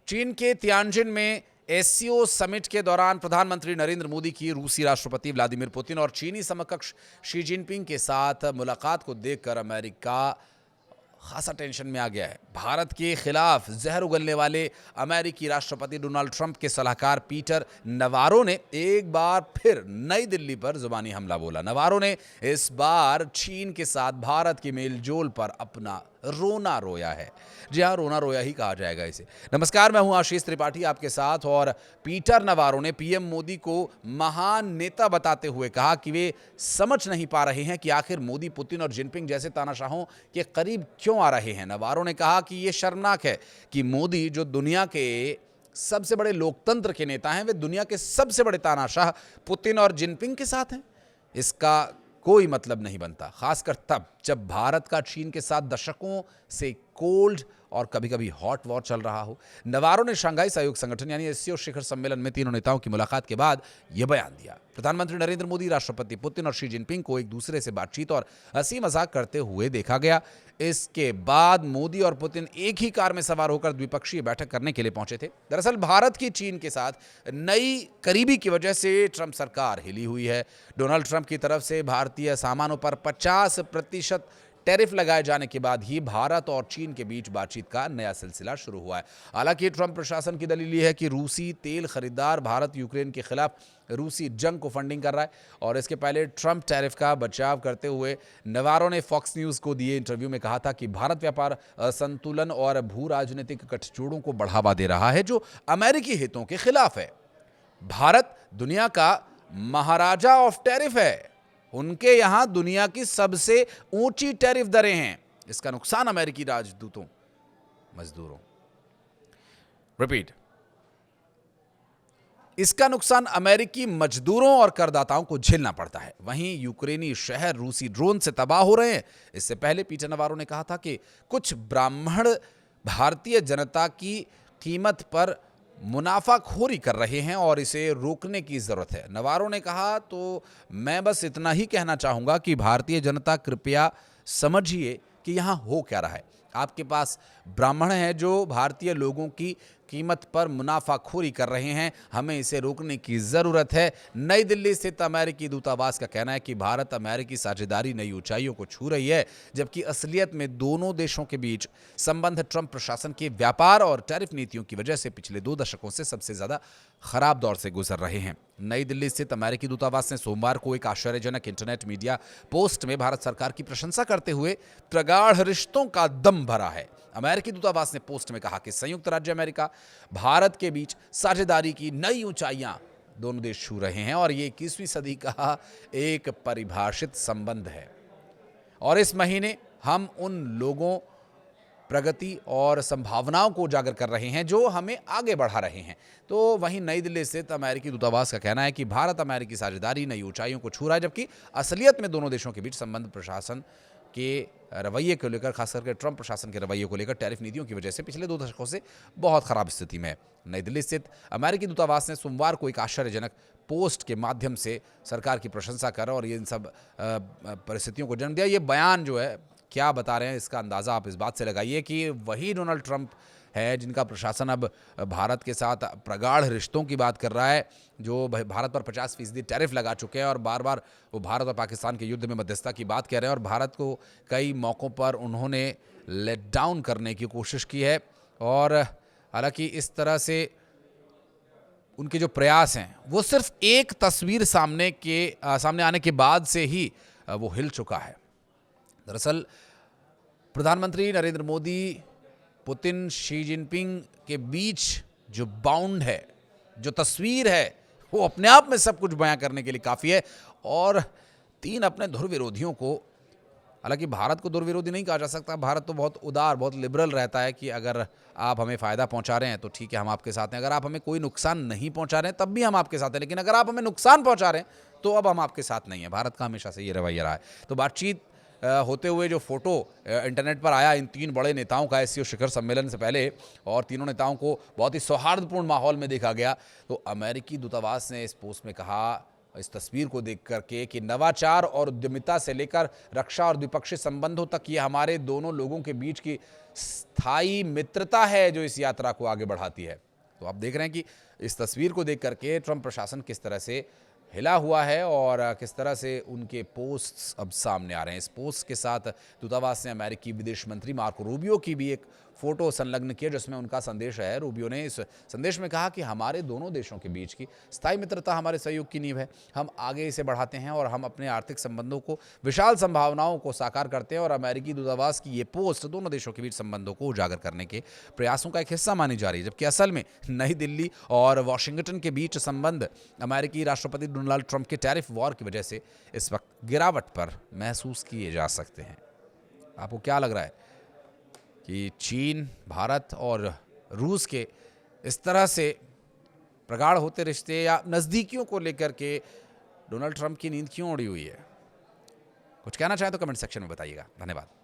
चीन के तियानजिन में एससीओ समिट के दौरान प्रधानमंत्री नरेंद्र मोदी की रूसी राष्ट्रपति व्लादिमीर पुतिन और चीनी समकक्ष शी जिनपिंग के साथ मुलाकात को देखकर अमेरिका खासा टेंशन में आ गया है। भारत के खिलाफ जहर उगलने वाले अमेरिकी राष्ट्रपति डोनाल्ड ट्रंप के सलाहकार पीटर नवारो ने एक बार फिर नई दिल्ली पर जुबानी हमला बोला। नवारो ने इस बार चीन के साथ भारत के मेलजोल पर अपना रोना रोया है। जी हाँ, रोना रोया ही कहा जाएगा इसे। नमस्कार, मैं हूं आशीष त्रिपाठी आपके साथ। और पीटर नवारो ने पीएम मोदी को महान नेता बताते हुए कहा कि वे समझ नहीं पा रहे हैं कि आखिर मोदी पुतिन और जिनपिंग जैसे तानाशाहों के करीब क्यों आ रहे हैं। नवारो ने कहा कि यह शर्मनाक है कि मोदी, जो दुनिया के सबसे बड़े लोकतंत्र के नेता हैं, वे दुनिया के सबसे बड़े तानाशाह पुतिन और जिनपिंग के साथ हैं। इसका कोई मतलब नहीं बनता, खासकर तब जब भारत का चीन के साथ दशकों से कोल्ड और कभी कभी हॉट वॉर चल रहा हो। नवारो ने शंघाई सहयोग संगठन यानी एससीओ शिखर सम्मेलन में तीनों नेताओं की मुलाकात के बाद यह बयान दिया। प्रधानमंत्री नरेंद्र मोदी, राष्ट्रपति पुतिन और शी जिनपिंग को एक दूसरे से बातचीत और हंसी मजाक करते हुए देखा गया। इसके बाद मोदी और पुतिन एक ही कार में सवार होकर द्विपक्षीय बैठक करने के लिए पहुंचे थे। दरअसल भारत की चीन के साथ नई करीबी की वजह से ट्रंप सरकार हिली हुई है। डोनाल्ड ट्रंप की तरफ से भारतीय सामानों पर 50% टैरिफ लगाए जाने के बाद ही भारत और चीन के बीच बातचीत का नया सिलसिला शुरू हुआ है। हालांकि ट्रंप प्रशासन की दलील यह है कि रूसी तेल खरीदार भारत यूक्रेन के खिलाफ रूसी जंग को फंडिंग कर रहा है। और इसके पहले ट्रंप टैरिफ का बचाव करते हुए नवारो ने फॉक्स न्यूज को दिए इंटरव्यू में कहा था कि भारत व्यापार असंतुलन और भू राजनीतिक गठजोड़ों को बढ़ावा दे रहा है, जो अमेरिकी हितों के खिलाफ है। भारत दुनिया का महाराजा ऑफ टैरिफ है। उनके यहां दुनिया की सबसे ऊंची टैरिफ दरें हैं। इसका नुकसान अमेरिकी राजदूतों, मजदूरों, रिपीट, इसका नुकसान अमेरिकी मजदूरों और करदाताओं को झेलना पड़ता है। वहीं यूक्रेनी शहर रूसी ड्रोन से तबाह हो रहे हैं। इससे पहले पीटर नवारो ने कहा था कि कुछ ब्राह्मण भारतीय जनता की कीमत पर मुनाफाखोरी कर रहे हैं और इसे रोकने की जरूरत है। नवारो ने कहा, तो मैं बस इतना ही कहना चाहूंगा कि भारतीय जनता, कृपया समझिए कि यहां हो क्या रहा है। आपके पास ब्राह्मण हैं जो भारतीय लोगों की कीमत पर मुनाफाखोरी कर रहे हैं। हमें इसे रोकने की जरूरत है। नई दिल्ली स्थित अमेरिकी दूतावास का कहना है कि भारत अमेरिकी साझेदारी नई ऊंचाइयों को छू रही है, जबकि असलियत में दोनों देशों के बीच संबंध ट्रंप प्रशासन के व्यापार और टैरिफ नीतियों की वजह से पिछले 2 दशकों से सबसे ज्यादा खराब दौर से गुजर रहे हैं। नई दिल्ली स्थित अमेरिकी दूतावास ने सोमवार को एक आश्चर्यजनक इंटरनेट मीडिया पोस्ट में भारत सरकार की प्रशंसा करते हुए प्रगाढ़ रिश्तों का दम भरा है। अमेरिकी दूतावास ने पोस्ट में कहा कि संयुक्त राज्य अमेरिका भारत के बीच साझेदारी की नई ऊंचाइयां दोनों देश छू रहे हैं और ये 21वीं सदी का एक परिभाषित संबंध है। और इस महीने हम उन लोगों, प्रगति और संभावनाओं को उजागर कर रहे हैं जो हमें आगे बढ़ा रहे हैं। तो वहीं नई दिल्ली स्थित अमेरिकी दूतावास का कहना है कि भारत अमेरिकी साझेदारी नई ऊंचाइयों को छू रहा है, जबकि असलियत में दोनों देशों के बीच संबंध प्रशासन के रवैये को लेकर, खासकर के ट्रंप प्रशासन के रवैये को लेकर टैरिफ नीतियों की वजह से पिछले 2 दशकों से बहुत खराब स्थिति में है। नई दिल्ली स्थित अमेरिकी दूतावास ने सोमवार को एक आश्चर्यजनक पोस्ट के माध्यम से सरकार की प्रशंसा कर और ये इन सब परिस्थितियों को जन्म दिया। ये बयान जो है क्या बता रहे हैं, इसका अंदाज़ा आप इस बात से लगाइए कि वही डोनाल्ड ट्रंप है जिनका प्रशासन अब भारत के साथ प्रगाढ़ रिश्तों की बात कर रहा है, जो भारत पर 50% टैरिफ लगा चुके हैं और बार बार वो भारत और पाकिस्तान के युद्ध में मध्यस्थता की बात कर रहे हैं और भारत को कई मौक़ों पर उन्होंने लेट डाउन करने की कोशिश की है। और हालांकि इस तरह से उनके जो प्रयास हैं वो सिर्फ एक तस्वीर सामने आने के बाद से ही वो हिल चुका है। दरअसल प्रधानमंत्री Narendra Modi, Putin, Xi Jinping के बीच जो बाउंड है, जो तस्वीर है, वो अपने आप में सब कुछ बयां करने के लिए काफ़ी है। और 3 अपने धुर विरोधियों को, हालांकि भारत को धुर विरोधी नहीं कहा जा सकता, भारत तो बहुत उदार, बहुत लिबरल रहता है कि अगर आप हमें फ़ायदा पहुंचा रहे हैं तो ठीक है, हम आपके साथ हैं। अगर आप हमें कोई नुकसान नहीं पहुंचा रहे हैं तब भी हम आपके साथ हैं, लेकिन अगर आप हमें नुकसान पहुंचा रहे हैं तो अब हम आपके साथ नहीं हैं। भारत का हमेशा से ये रवैया रहा है। तो बातचीत होते हुए जो फोटो इंटरनेट पर आया इन 3 बड़े नेताओं का एससीओ शिखर सम्मेलन से पहले, और तीनों नेताओं को बहुत ही सौहार्दपूर्ण माहौल में देखा गया। तो अमेरिकी दूतावास ने इस पोस्ट में कहा, इस तस्वीर को देख करके कि नवाचार और उद्यमिता से लेकर रक्षा और द्विपक्षीय संबंधों तक ये हमारे दोनों लोगों के बीच की स्थायी मित्रता है जो इस यात्रा को आगे बढ़ाती है। तो आप देख रहे हैं कि इस तस्वीर को देख करके ट्रंप प्रशासन किस तरह से हिला हुआ है और किस तरह से उनके पोस्ट्स अब सामने आ रहे हैं। इस पोस्ट के साथ दूतावास ने अमेरिकी विदेश मंत्री मार्को रूबियो की भी एक फोटो संलग्न किया जिसमें उनका संदेश है। रूबियो ने इस संदेश में कहा कि हमारे दोनों देशों के बीच की स्थायी मित्रता हमारे सहयोग की नींव है। हम आगे इसे बढ़ाते हैं और हम अपने आर्थिक संबंधों को, विशाल संभावनाओं को साकार करते हैं और अमेरिकी दूतावास की ये पोस्ट दोनों देशों के बीच संबंधों को उजागर करने के प्रयासों का एक हिस्सा मानी जा रही है। जबकि असल में नई दिल्ली और वॉशिंगटन के बीच संबंध अमेरिकी राष्ट्रपति डोनाल्ड ट्रंप के टैरिफ वॉर की वजह से इस वक्त गिरावट पर महसूस किए जा सकते हैं। आपको क्या लग रहा है कि चीन, भारत और रूस के इस तरह से प्रगाढ़ होते रिश्ते या नज़दीकियों को लेकर के डोनाल्ड ट्रंप की नींद क्यों उड़ी हुई है? कुछ कहना चाहें तो कमेंट सेक्शन में बताइएगा। धन्यवाद।